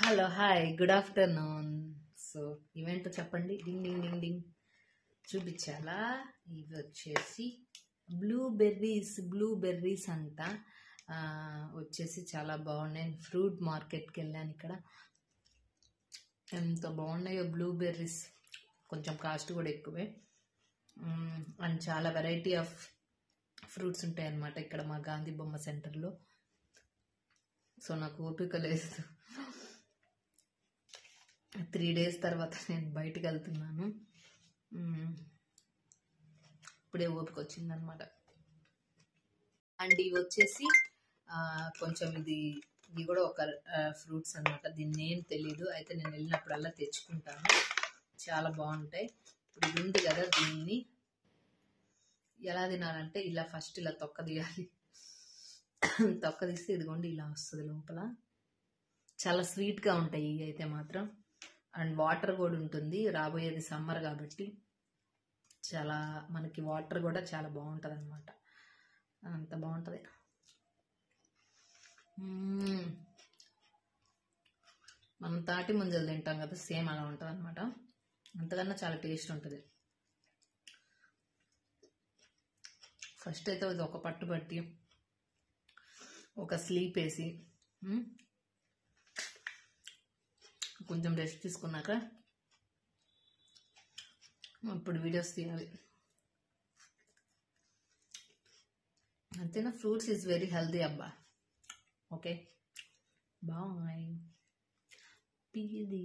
Hello hi good afternoon. So event చెప్పండి. డింగ్ డింగ్ డింగ్ డింగ్ చూపించాలా? ఇవి వచ్చేసి బ్లూబెర్రీస్ అంట. వచ్చేసి చాలా బాగున్నాయి. ఫ్రూట్ మార్కెట్కి వెళ్ళాను. ఇక్కడ ఎంత బాగున్నాయో బ్లూబెర్రీస్. కొంచెం కాస్ట్ కూడా ఎక్కువే. అండ్ చాలా వెరైటీ ఆఫ్ ఫ్రూట్స్ ఉంటాయి అన్నమాట ఇక్కడ మా గాంధీ బొమ్మ సెంటర్లో. సో నాకు ఓపిక లేదు. 3 days తర్వాత నేను బయటకు వెళ్తున్నాను. ఇప్పుడే ఓపిక వచ్చిందనమాట. అండ్ ఇవి వచ్చేసి కొంచెం ఇది కూడా ఒక ఫ్రూట్స్ అనమాట. దీన్ని ఏం తెలీదు. అయితే నేను వెళ్ళినప్పుడల్లా తెచ్చుకుంటాను. చాలా బాగుంటాయి. ఇప్పుడు ఇది ఉంది కదా, దీన్ని ఎలా తినాలంటే ఇలా ఫస్ట్ ఇలా తొక్క తీయాలి. తొక్క తీస్తే ఇదిగోండి ఇలా వస్తుంది లోపల. చాలా స్వీట్గా ఉంటాయి ఇవి అయితే మాత్రం. అండ్ వాటర్ కూడా ఉంటుంది. రాబోయేది సమ్మర్ కాబట్టి చాలా మనకి వాటర్ కూడా చాలా బాగుంటుంది అనమాట. అంత బాగుంటుంది. మనం తాటి ముంజలు తింటాం కదా, సేమ్ అలా ఉంటుంది అనమాట. అంతకన్నా చాలా టేస్ట్ ఉంటుంది. ఫస్ట్ అయితే ఇది ఒక పట్టు పట్టి ఒక స్లీప్ వేసి కొంచెం రెస్ట్ తీసుకున్నాక ఇప్పుడు వీడియోస్ తీయాలి. అంతేనా? ఫ్రూట్స్ ఈజ్ వెరీ హెల్దీ అబ్బా. Okay bye. పీది